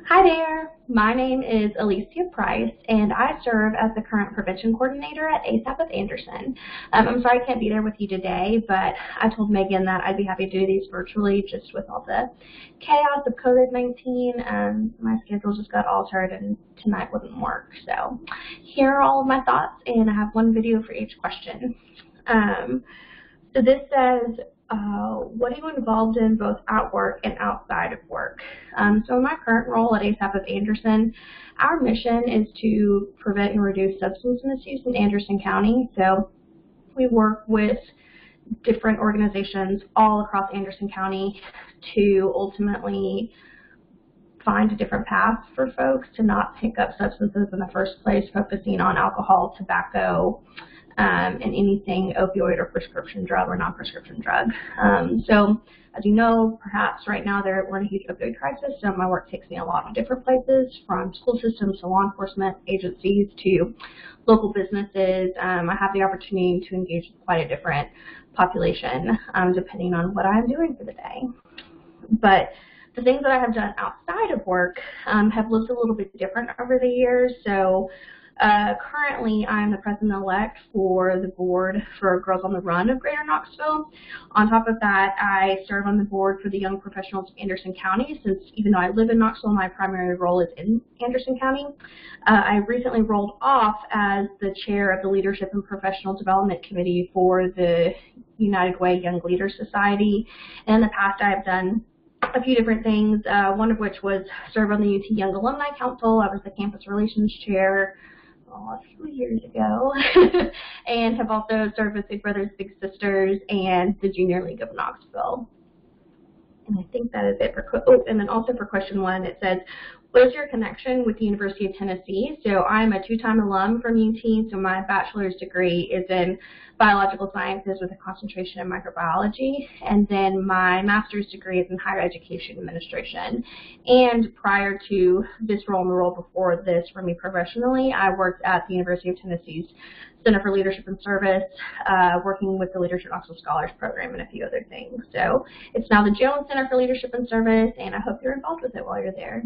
Hi there, my name is Alicia Price, and I serve as the current prevention coordinator at ASAP of Anderson. I'm sorry I can't be there with you today, but I told Megan that I'd be happy to do these virtually just with all the chaos of COVID-19. My schedule just got altered and tonight wouldn't work. So here are all of my thoughts, and I have one video for each question. So this says, what are you involved in both at work and outside of work? So in my current role at ASAP of Anderson, our mission is to prevent and reduce substance misuse in Anderson County. So we work with different organizations all across Anderson County to ultimately find a different path for folks to not pick up substances in the first place, focusing on alcohol, tobacco, and anything opioid or prescription drug or non-prescription drug. So as you know, perhaps right now we're in a huge opioid crisis, so my work takes me a lot of different places, from school systems to law enforcement agencies to local businesses. I have the opportunity to engage with quite a different population depending on what I'm doing for the day. But the things that I have done outside of work have looked a little bit different over the years. So currently, I am the president-elect for the board for Girls on the Run of Greater Knoxville. On top of that, I serve on the board for the Young Professionals of Anderson County, since even though I live in Knoxville, my primary role is in Anderson County. I recently rolled off as the chair of the Leadership and Professional Development Committee for the United Way Young Leaders Society. And in the past, I have done a few different things, one of which was serve on the UT Young Alumni Council. I was the campus relations chair a few years ago, and have also served with Big Brothers Big Sisters and the Junior League of Knoxville. And I think that is it for, and then also for question one, it says, what is your connection with the University of Tennessee? So I'm a two-time alum from UT, so my bachelor's degree is in biological sciences with a concentration in microbiology, and then my master's degree is in higher education administration. And prior to this role and the role before this for me professionally, I worked at the University of Tennessee's Center for Leadership and Service, working with the Leadership Knoxville Scholars Program and a few other things. So it's now the Jones Center for Leadership and Service, and I hope you're involved with it while you're there.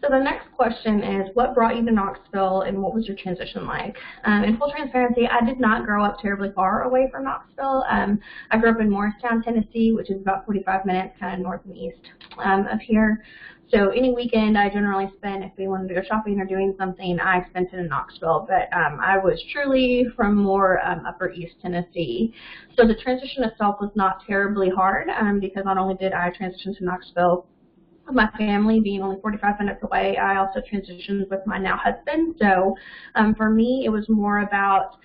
So the next question is, what brought you to Knoxville and what was your transition like? In full transparency, I did not grow up terribly far away from Knoxville. I grew up in Morristown, Tennessee, which is about 45 minutes kind of north and east of here. So any weekend I generally spent, if we wanted to go shopping or doing something, I spent it in Knoxville. But I was truly from more upper east Tennessee. So the transition itself was not terribly hard because not only did I transition to Knoxville, my family being only 45 minutes away, I also transitioned with my now husband. So for me, it was more about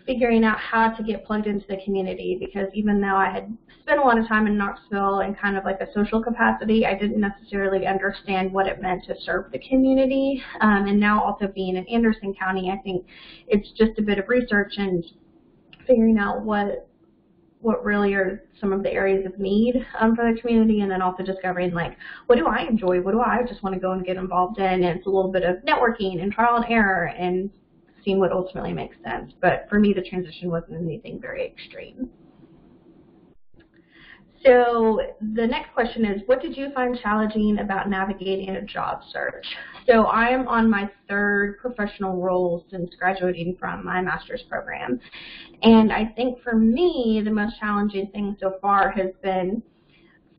figuring out how to get plugged into the community, because even though I had spent a lot of time in Knoxville in kind of like a social capacity, I didn't necessarily understand what it meant to serve the community. And now also being in Anderson County, I think it's just a bit of research and figuring out what really are some of the areas of need for the community, and then also discovering, like, what do I enjoy? What do I just want to go and get involved in? And it's a little bit of networking and trial and error and seeing what ultimately makes sense. But for me, the transition wasn't anything very extreme. So the next question is, what did you find challenging about navigating a job search? So I am on my third professional role since graduating from my master's program. And I think for me, the most challenging thing so far has been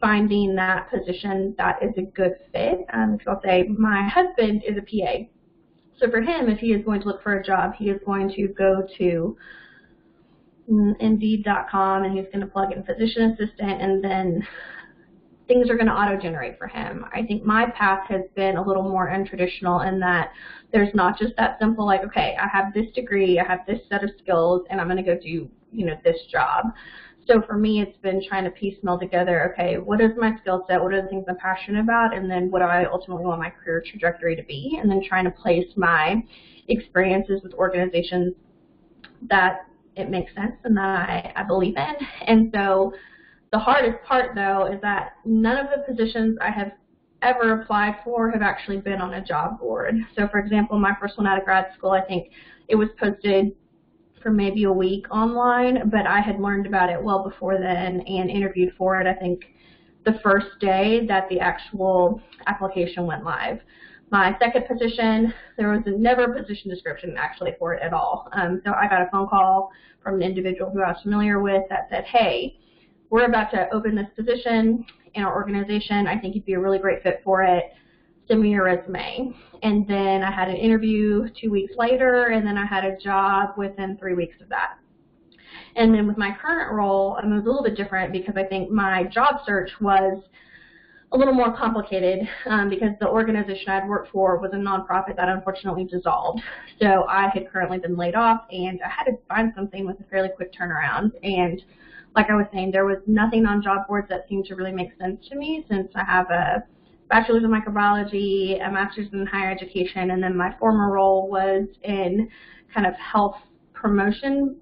finding that position that is a good fit. So I'll say my husband is a PA. So for him, if he is going to look for a job, he is going to go to Indeed.com and he's going to plug in physician assistant, and then things are going to auto-generate for him. I think my path has been a little more untraditional in that there's not just that simple, like, okay, I have this degree, I have this set of skills, and I'm going to go do, this job. So for me, it's been trying to piecemeal together, okay, what is my skill set, what are the things I'm passionate about, and then what do I ultimately want my career trajectory to be, and then trying to place my experiences with organizations that it makes sense and that I believe in. And so the hardest part, though, is that none of the positions I have ever applied for have actually been on a job board. So, for example, my first one out of grad school, I think it was posted for maybe a week online, but I had learned about it well before then and interviewed for it, I think, the first day that the actual application went live. My second position, there was never a position description actually for it at all. So I got a phone call from an individual who I was familiar with that said, hey, we're about to open this position in our organization. I think you'd be a really great fit for it. Send me your resume. And then I had an interview 2 weeks later, and then I had a job within 3 weeks of that. And then with my current role, it was a little bit different because I think my job search was a little more complicated because the organization I'd worked for was a nonprofit that unfortunately dissolved. So I had currently been laid off, and I had to find something with a fairly quick turnaround. And like I was saying, there was nothing on job boards that seemed to really make sense to me since I have a bachelor's in microbiology, a master's in higher education, and then my former role was in kind of health promotion,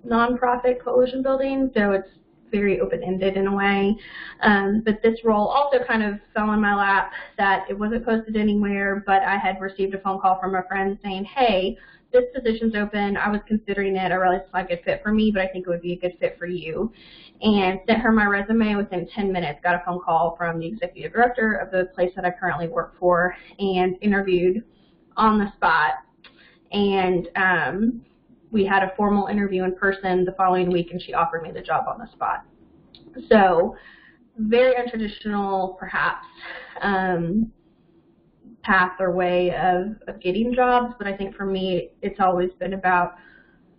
nonprofit coalition building. So it's very open-ended in a way. But this role also kind of fell in my lap that it wasn't posted anywhere, but I had received a phone call from a friend saying, hey, this position's open. I was considering it. I realized it's not a good fit for me, but I think it would be a good fit for you. And sent her my resume. Within 10 minutes, got a phone call from the executive director of the place that I currently work for and interviewed on the spot. And we had a formal interview in person the following week, and she offered me the job on the spot. So very untraditional, perhaps, path or way of getting jobs, but I think for me it's always been about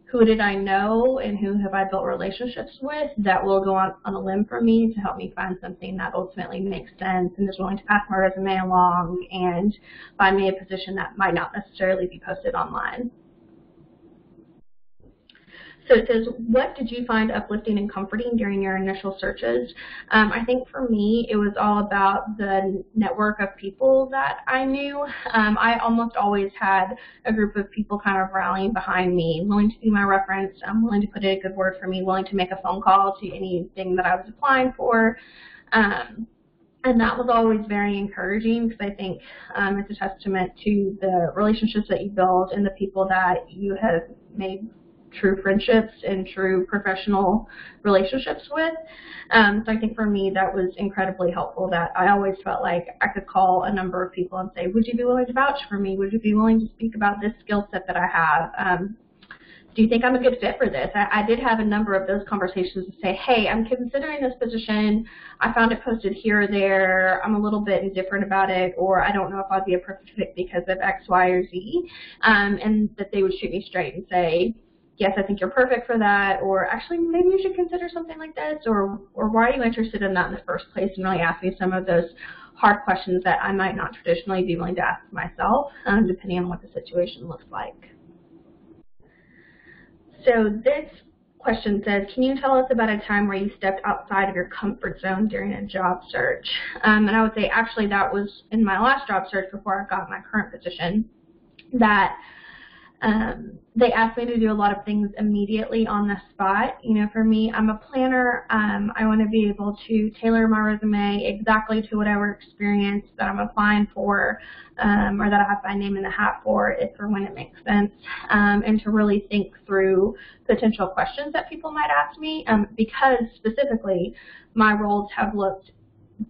who did I know and who have I built relationships with that will go on a limb for me to help me find something that ultimately makes sense and is willing to pass my resume along and find me a position that might not necessarily be posted online. So it says, what did you find uplifting and comforting during your initial searches? I think for me, it was all about the network of people that I knew. I almost always had a group of people kind of rallying behind me, willing to be my reference, willing to put in a good word for me, willing to make a phone call to anything that I was applying for. And that was always very encouraging because I think it's a testament to the relationships that you build and the people that you have made true friendships and true professional relationships with. So I think for me that was incredibly helpful, that I always felt like I could call a number of people and say, would you be willing to vouch for me? Would you be willing to speak about this skill set that I have? Do you think I'm a good fit for this? I did have a number of those conversations to say, hey, I'm considering this position. I found it posted here or there. I'm a little bit indifferent about it, or I don't know if I'd be a perfect fit because of X, Y, or Z. And that they would shoot me straight and say, yes, I think you're perfect for that, or actually maybe you should consider something like this, or why are you interested in that in the first place, and really ask me some of those hard questions that I might not traditionally be willing to ask myself, depending on what the situation looks like. So this question says, can you tell us about a time where you stepped outside of your comfort zone during a job search? And I would say actually that was in my last job search before I got my current position, that they asked me to do a lot of things immediately on the spot. You know, for me, I'm a planner. I want to be able to tailor my resume exactly to whatever experience that I'm applying for, or that I have my name in the hat for, if or when it makes sense, and to really think through potential questions that people might ask me, because specifically my roles have looked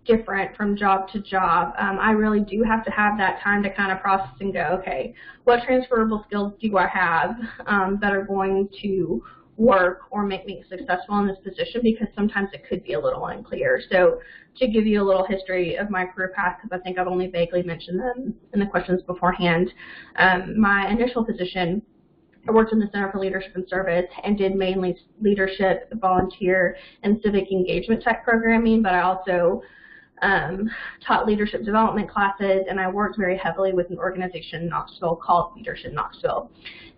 different from job to job. I really do have to have that time to kind of process and go, okay, what transferable skills do I have that are going to work or make me successful in this position, because sometimes it could be a little unclear. So to give you a little history of my career path, because I think I've only vaguely mentioned them in the questions beforehand, my initial position, I worked in the Center for Leadership and Service and did mainly leadership, volunteer, and civic engagement type programming, but I also taught leadership development classes, and I worked very heavily with an organization in Knoxville called Leadership Knoxville.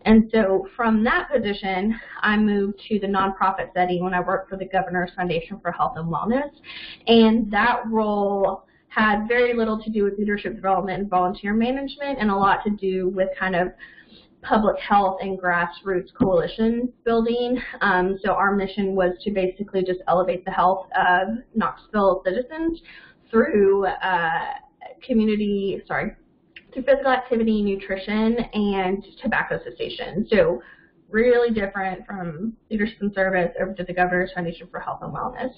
And so from that position, I moved to the nonprofit setting when I worked for the Governor's Foundation for Health and Wellness, and that role had very little to do with leadership development and volunteer management, and a lot to do with kind of public health and grassroots coalition building. So our mission was to basically just elevate the health of Knoxville citizens through through physical activity, nutrition, and tobacco cessation. So really different from leadership and service over to the Governor's Foundation for Health and Wellness.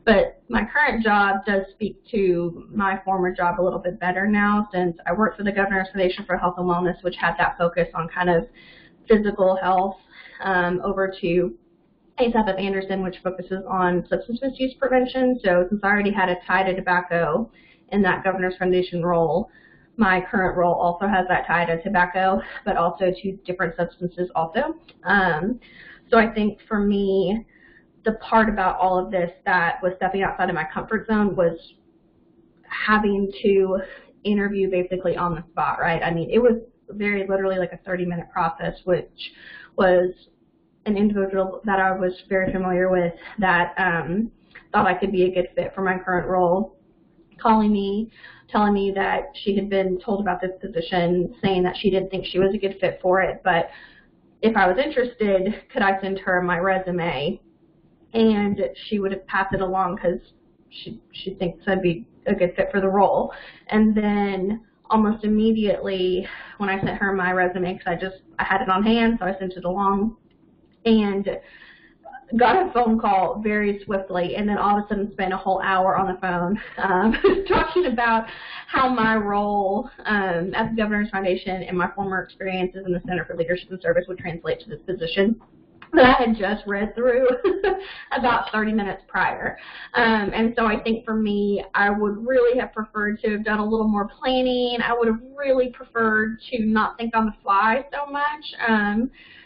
But my current job does speak to my former job a little bit better now, since I worked for the Governor's Foundation for Health and Wellness, which had that focus on kind of physical health, over to ASAP of Anderson, which focuses on substance misuse prevention. So since I already had a tie to tobacco in that Governor's Foundation role, my current role also has that tie to tobacco, but also to different substances also. So I think for me, the part about all of this that was stepping outside of my comfort zone was having to interview basically on the spot, right? I mean, it was very literally like a 30-minute process, which was an individual that I was very familiar with that thought I could be a good fit for my current role, calling me, telling me that she had been told about this position, saying that she didn't think she was a good fit for it, but if I was interested, could I send her my resume? And she would have passed it along because she thinks I'd be a good fit for the role. And then almost immediately when I sent her my resume, because I had it on hand, so I sent it along, and got a phone call very swiftly, and then all of a sudden spent a whole hour on the phone talking about how my role at the Governor's Foundation and my former experiences in the Center for Leadership and Service would translate to this position that I had just read through about 30 minutes prior. And so I think for me, I would really have preferred to have done a little more planning. I would have really preferred to not think on the fly so much,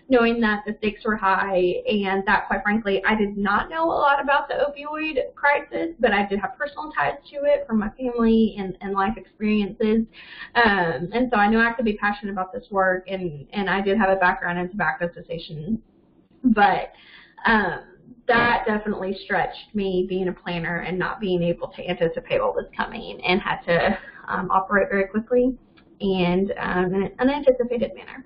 knowing that the stakes were high and that, quite frankly, I did not know a lot about the opioid crisis, but I did have personal ties to it from my family and life experiences. And so I knew I could be passionate about this work, and I did have a background in tobacco cessation. But that definitely stretched me, being a planner and not being able to anticipate what was coming, and had to operate very quickly and in an unanticipated manner.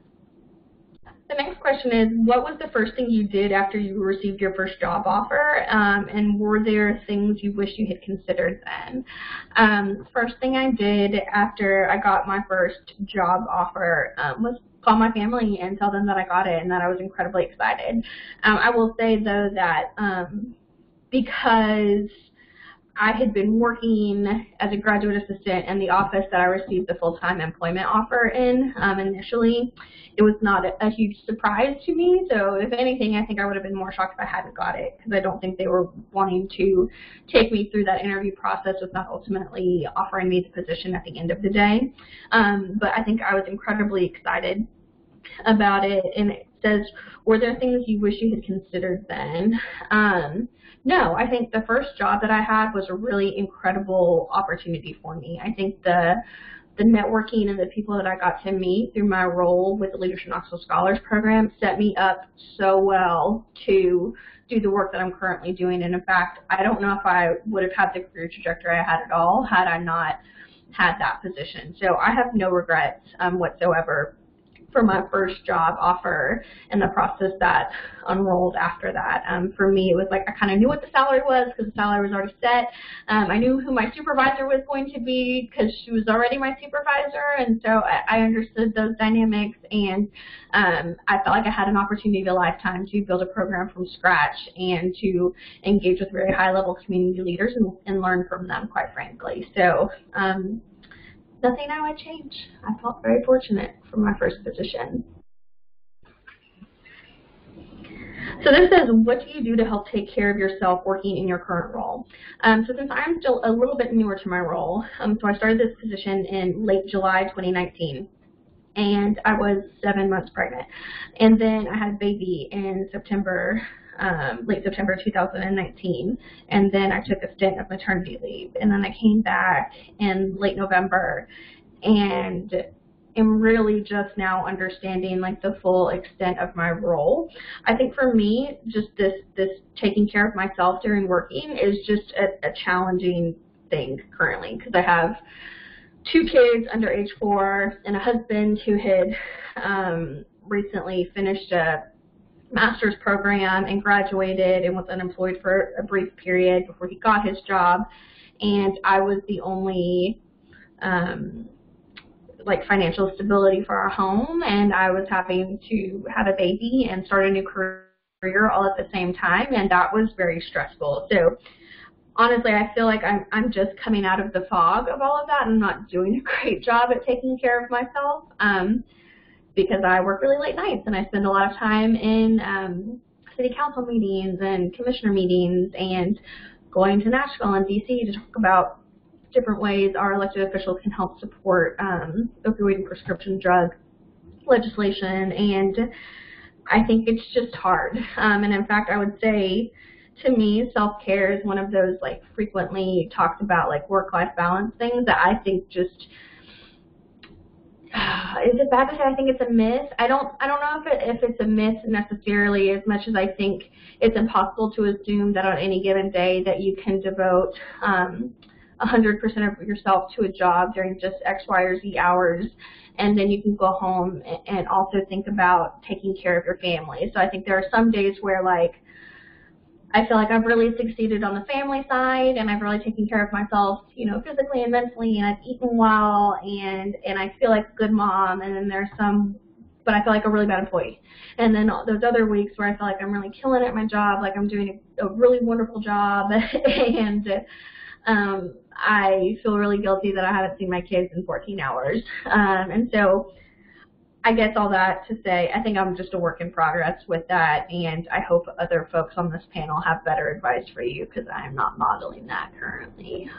The next question is, what was the first thing you did after you received your first job offer, and were there things you wish you had considered then? First thing I did after I got my first job offer was call my family and tell them that I got it and that I was incredibly excited. I will say, though, that because I had been working as a graduate assistant in the office that I received the full-time employment offer in initially, it was not a huge surprise to me. So if anything, I think I would have been more shocked if I hadn't got it, because I don't think they were wanting to take me through that interview process without ultimately offering me the position at the end of the day. But I think I was incredibly excited about it. And it says, were there things you wish you had considered then? No, I think the first job that I had was a really incredible opportunity for me. I think the networking and the people that I got to meet through my role with the Leadership Knoxville Scholars Program set me up so well to do the work that I'm currently doing. And in fact, I don't know if I would have had the career trajectory I had at all had I not had that position. So I have no regrets whatsoever for my first job offer and the process that unrolled after that. For me, it was like I kind of knew what the salary was because the salary was already set. I knew who my supervisor was going to be because she was already my supervisor, and so I understood those dynamics, and I felt like I had an opportunity of a lifetime to build a program from scratch and to engage with very high-level community leaders and learn from them, quite frankly. So nothing I would change. I felt very fortunate for my first position. So this says, what do you do to help take care of yourself working in your current role? So since I'm still a little bit newer to my role, so I started this position in late July 2019, and I was 7 months pregnant. And then I had a baby in September, late September 2019, and then I took a stint of maternity leave, and then I came back in late November, and am really just now understanding like the full extent of my role. I think for me, just this taking care of myself during working is just a challenging thing currently, because I have 2 kids under age 4 and a husband who had recently finished a master's program and graduated and was unemployed for a brief period before he got his job, and I was the only like financial stability for our home, and I was having to have a baby and start a new career all at the same time, and that was very stressful. So honestly, I feel like I'm just coming out of the fog of all of that and not doing a great job at taking care of myself because I work really late nights and I spend a lot of time in city council meetings and commissioner meetings and going to Nashville and DC to talk about different ways our elected officials can help support opioid and prescription drug legislation, and I think it's just hard. And in fact, I would say, to me, self-care is one of those like frequently talked about like work-life balance things that I think just is it bad to say I think it's a myth? I don't know if it's a myth necessarily as much as I think it's impossible to assume that on any given day that you can devote 100% of yourself to a job during just X, Y, or Z hours, and then you can go home and also think about taking care of your family. So I think there are some days where like I feel like I've really succeeded on the family side, and I've really taken care of myself, you know, physically and mentally, and I've eaten well, and I feel like a good mom. And then there's some, but I feel like a really bad employee. And then those other weeks where I feel like I'm really killing it at my job, like I'm doing a really wonderful job, and I feel really guilty that I haven't seen my kids in 14 hours. And so I guess all that to say, I think I'm just a work in progress with that, and I hope other folks on this panel have better advice for you because I'm not modeling that currently.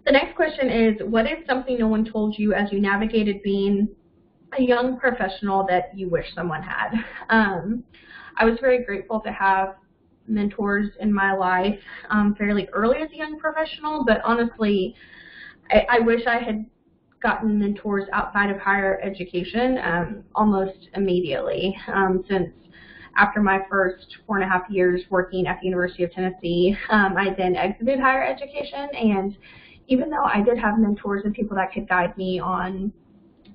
The next question is, what is something no one told you as you navigated being a young professional that you wish someone had? I was very grateful to have mentors in my life fairly early as a young professional, but honestly, I wish I had gotten mentors outside of higher education almost immediately, since after my first 4.5 years working at the University of Tennessee, I then exited higher education, and even though I did have mentors and people that could guide me on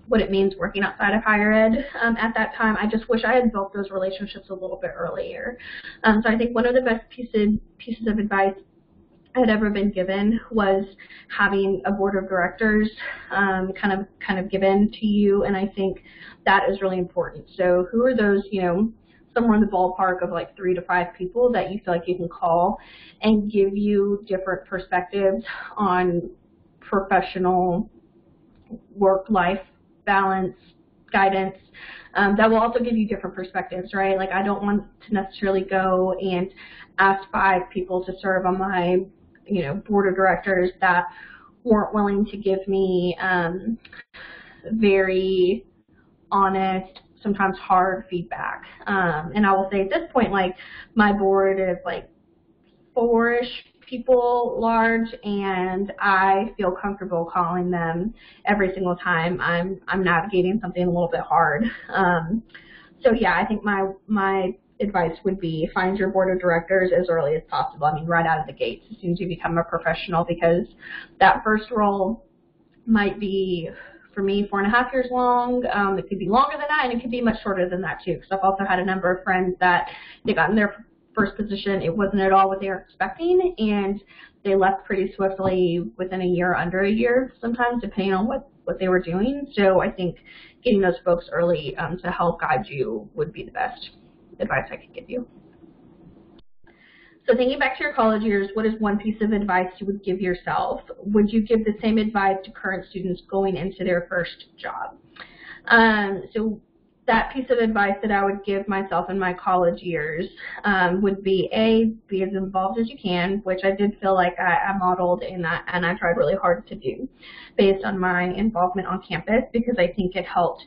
what it means working outside of higher ed at that time, I just wish I had built those relationships a little bit earlier. So I think one of the best pieces of advice I had ever been given was having a board of directors kind of given to you, and I think that is really important. So who are those, you know, somewhere in the ballpark of like 3 to 5 people that you feel like you can call and give you different perspectives on professional work-life balance, guidance, that will also give you different perspectives, right? Like I don't want to necessarily go and ask 5 people to serve on my, you know, board of directors that weren't willing to give me very honest, sometimes hard feedback. And I will say at this point, like my board is like 4-ish people large, and I feel comfortable calling them every single time I'm navigating something a little bit hard. So yeah, I think my advice would be find your board of directors as early as possible. I mean, right out of the gates, as soon as you become a professional, because that first role might be, for me, 4.5 years long. It could be longer than that, and it could be much shorter than that too, because I've also had a number of friends that they got in their first position, it wasn't at all what they were expecting, and they left pretty swiftly within a year, under a year sometimes, depending on what they were doing. So I think getting those folks early to help guide you would be the best advice I could give you. So thinking back to your college years, what is one piece of advice you would give yourself? Would you give the same advice to current students going into their first job? So that piece of advice that I would give myself in my college years would be, A, be as involved as you can, which I did feel like I modeled in that, and I tried really hard to do based on my involvement on campus, because I think it helped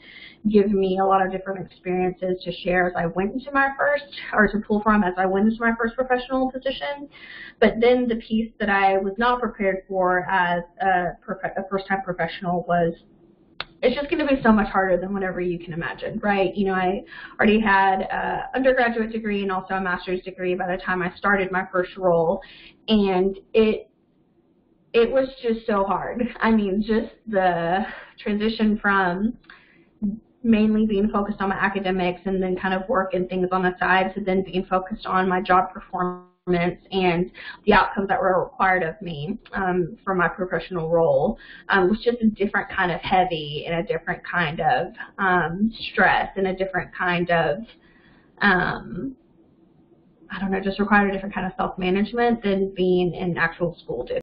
give me a lot of different experiences to share as I went into my first, or to pull from as I went into my first professional position. But then the piece that I was not prepared for as a first-time professional was, it's just going to be so much harder than whatever you can imagine, right? You know, I already had an undergraduate degree and also a master's degree by the time I started my first role, and it was just so hard. I mean, just the transition from mainly being focused on my academics and then kind of work and things on the side to then being focused on my job performance and the outcomes that were required of me for my professional role was just a different kind of heavy and a different kind of stress and a different kind of, I don't know, just required a different kind of self-management than being in actual school did.